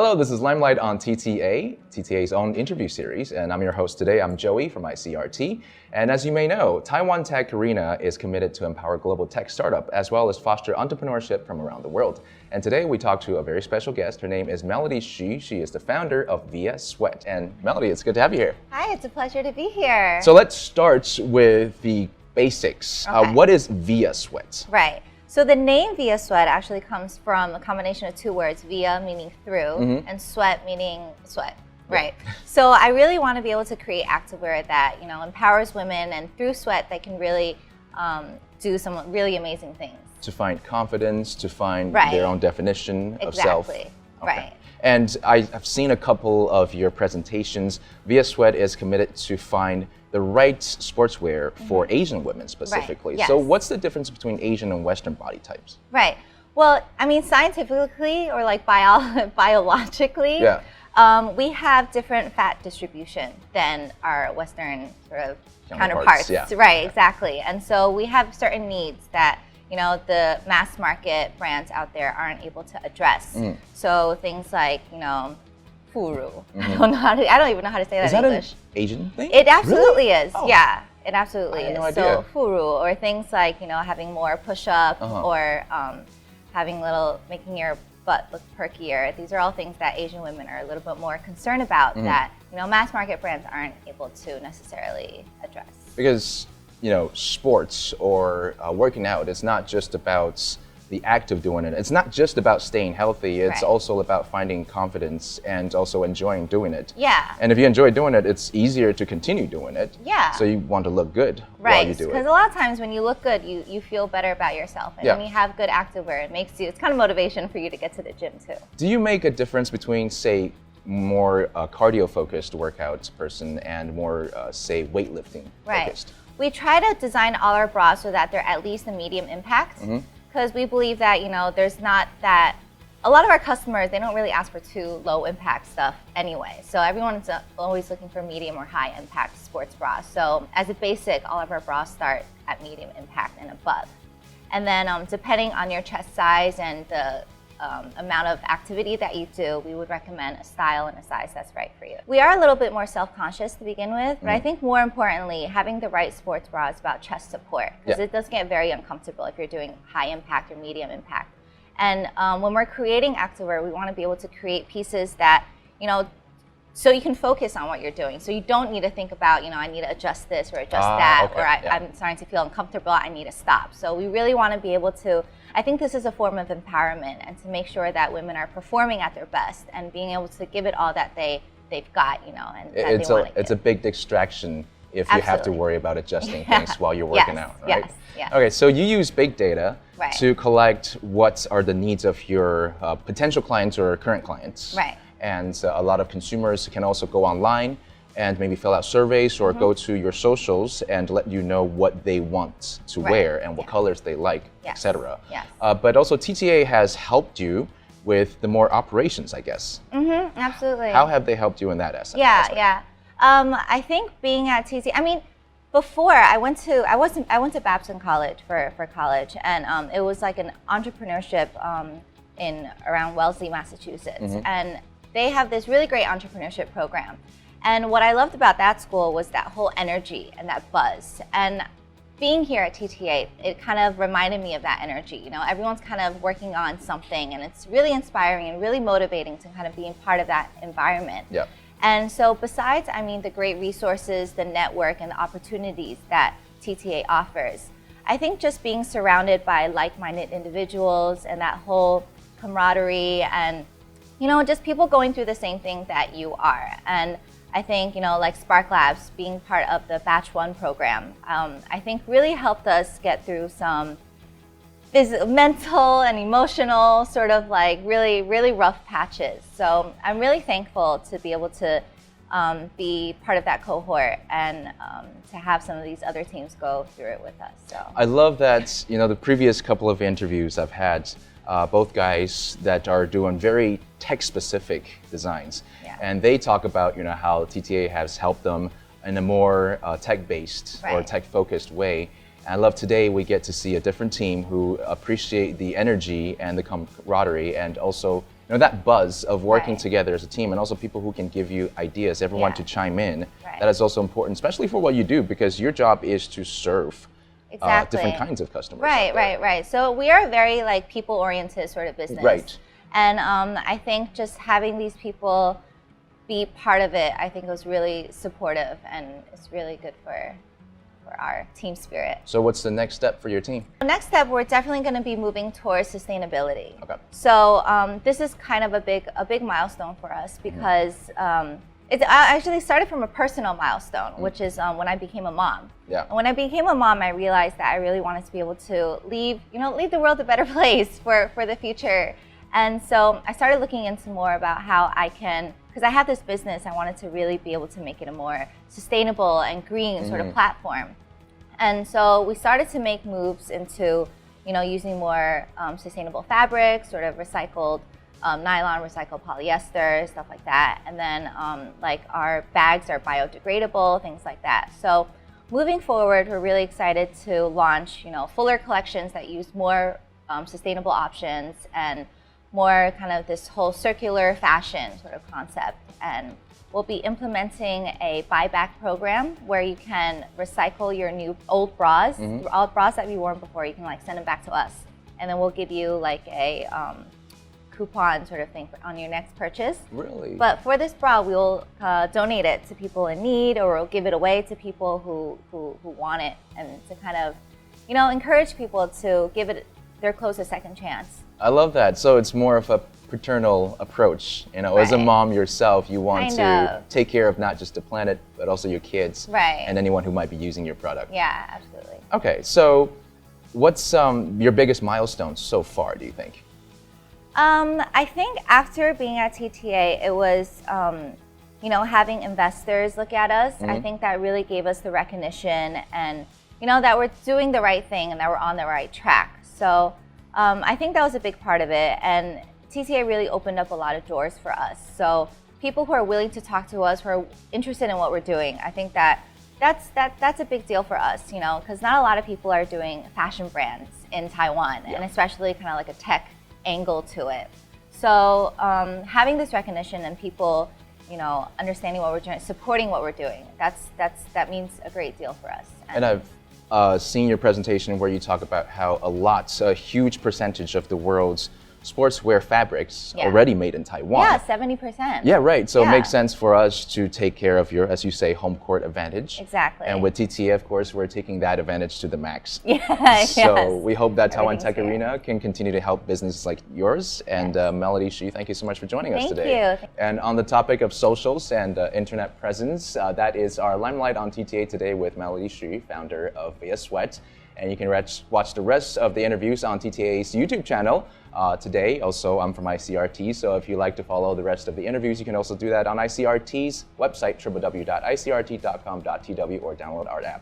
Hello, this is Limelight on TTA, TTA's own interview series, and I'm your host today. I'm Joey from ICRT. And as you may know, Taiwan Tech Arena is committed to empower global tech startup as well as foster entrepreneurship from around the world. And today we talk to a very special guest. Her name is Melody Xu. She is the founder of Viasweat. And Melody, it's good to have you here. Hi, it's a pleasure to be here. So let's start with the basics. Okay. What is Viasweat? Right. So the name Viasweat actually comes from a combination of two words, via meaning through, and sweat meaning sweat. Right. So I really want to be able to create activewear that, empowers women, and through sweat they can really do some really amazing things. To find confidence, to find their own definition of self. Exactly. Okay. Right. And I've seen a couple of your presentations. Viasweat is committed to find the right sportswear for Asian women specifically. Right. Yes. So what's the difference between Asian and Western body types? Right. Well, I mean, scientifically or like biologically, we have different fat distribution than our Western sort of counterparts. Right, exactly. And so we have certain needs that the mass market brands out there aren't able to address. So things like, furu. I don't even know how to say that in English. Is that an Asian thing? It absolutely really? is. Oh. Yeah, it absolutely is. No idea. So furu, or things like having more push-up, or making your butt look perkier. These are all things that Asian women are a little bit more concerned about that mass market brands aren't able to necessarily address. Because sports or working out, it's not just about the act of doing it. It's not just about staying healthy. It's also about finding confidence and also enjoying doing it. Yeah. And if you enjoy doing it, it's easier to continue doing it. Yeah. So you want to look good while you do it. Because a lot of times when you look good, you feel better about yourself. And when you have good activewear, it's kind of motivation for you to get to the gym too. Do you make a difference between, say, more cardio-focused workout person and more, say, weightlifting focused? We try to design all our bras so that they're at least a medium impact. Because we believe that, there's not that, a lot of our customers, they don't really ask for too low impact stuff anyway. So everyone's always looking for medium or high impact sports bras. So as a basic, all of our bras start at medium impact and above. And then depending on your chest size and the amount of activity that you do, we would recommend a style and a size that's right for you. We are a little bit more self-conscious to begin with, but I think more importantly, having the right sports bra is about chest support, because it does get very uncomfortable if you're doing high impact or medium impact. And when we're creating activewear, we want to be able to create pieces that, so you can focus on what you're doing. So you don't need to think about, I need to adjust this or adjust that, or I'm starting to feel uncomfortable, I need to stop. So we really want to be able to, I think this is a form of empowerment, and to make sure that women are performing at their best and being able to give it all that they've got, and that they want to It's a big distraction if you have to worry about adjusting things while you're working out, right? Yes. Okay, so you use big data to collect what are the needs of your potential clients or current clients. Right. And a lot of consumers can also go online and maybe fill out surveys or go to your socials and let you know what they want to wear and what colors they like, etc. Yes. But also TTA has helped you with the more operations, I guess. Absolutely. How have they helped you in that aspect? I think being at TTA, before I went to Babson College for college, and it was like an entrepreneurship in around Wellesley, Massachusetts, and they have this really great entrepreneurship program. And what I loved about that school was that whole energy and that buzz. And being here at TTA, it kind of reminded me of that energy. Everyone's kind of working on something, and it's really inspiring and really motivating to kind of be part of that environment. Yeah. And so besides, the great resources, the network, and the opportunities that TTA offers, I think just being surrounded by like-minded individuals and that whole camaraderie and, just people going through the same thing that you are. And I think, like Spark Labs, being part of the Batch 1 program, I think really helped us get through some mental and emotional sort of like really, really rough patches. So I'm really thankful to be able to be part of that cohort and to have some of these other teams go through it with us. So I love that, the previous couple of interviews I've had, both guys that are doing very tech-specific designs. And they talk about, how TTA has helped them in a more tech-based or tech-focused way. And I love today we get to see a different team who appreciate the energy and the camaraderie and also that buzz of working Right. together as a team, and also people who can give you ideas, everyone Yeah. to chime in. Right. That is also important, especially for what you do, because your job is to serve Exactly. different kinds of customers. Right, out there. right. So we are a very like people-oriented sort of business. Right. And I think just having these people be part of it, I think was really supportive, and it's really good for our team spirit. So what's the next step for your team? The next step, we're definitely going to be moving towards sustainability. Okay. So this is kind of a big milestone for us, because it actually started from a personal milestone, which is when I became a mom. Yeah. And when I became a mom, I realized that I really wanted to be able to leave the world a better place for the future. And so I started looking into more about how I can, because I have this business, I wanted to really be able to make it a more sustainable and green sort of platform. And so we started to make moves into, using more sustainable fabrics, sort of recycled nylon, recycled polyester, stuff like that. And then like our bags are biodegradable, things like that. So moving forward, we're really excited to launch, fuller collections that use more sustainable options and more kind of this whole circular fashion sort of concept. And we'll be implementing a buyback program where you can recycle your old bras, all bras that you've worn before. You can like send them back to us, and then we'll give you like a coupon sort of thing on your next purchase. Really? But for this bra, we'll donate it to people in need, or we'll give it away to people who want it, and to kind of, encourage people to give their clothes a second chance. I love that. So it's more of a paternal approach. As a Right. mom yourself, you want Kind to of. take care of not just the planet, but also your kids Right. and anyone who might be using your product. Yeah, absolutely. Okay, so what's your biggest milestone so far, do you think? I think after being at TTA, it was, having investors look at us. I think that really gave us the recognition, and, that we're doing the right thing and that we're on the right track. So I think that was a big part of it. And TTA really opened up a lot of doors for us. So people who are willing to talk to us, who are interested in what we're doing, I think that's a big deal for us, because not a lot of people are doing fashion brands in Taiwan, and especially kind of like a tech angle to it. So having this recognition and people, understanding what we're doing, supporting what we're doing, that means a great deal for us. And I've seen your presentation where you talk about how a huge percentage of the world's sportswear fabrics Yeah. already made in Taiwan. Yeah, 70%. Yeah, right. So it Yeah. makes sense for us to take care of your, as you say, home court advantage. Exactly. And with TTA, of course, we're taking that advantage to the max. Yeah, So yes. we hope that Taiwan Everything's Tech fair. Arena can continue to help businesses like yours. And Melody Xu, thank you so much for joining us Thank today. you. And on the topic of socials and internet presence, that is our Limelight on TTA today with Melody Xu, founder of Viasweat. And you can watch the rest of the interviews on TTA's YouTube channel today. Also, I'm from ICRT, so if you like to follow the rest of the interviews, you can also do that on ICRT's website, www.icrt.com.tw, or download our app.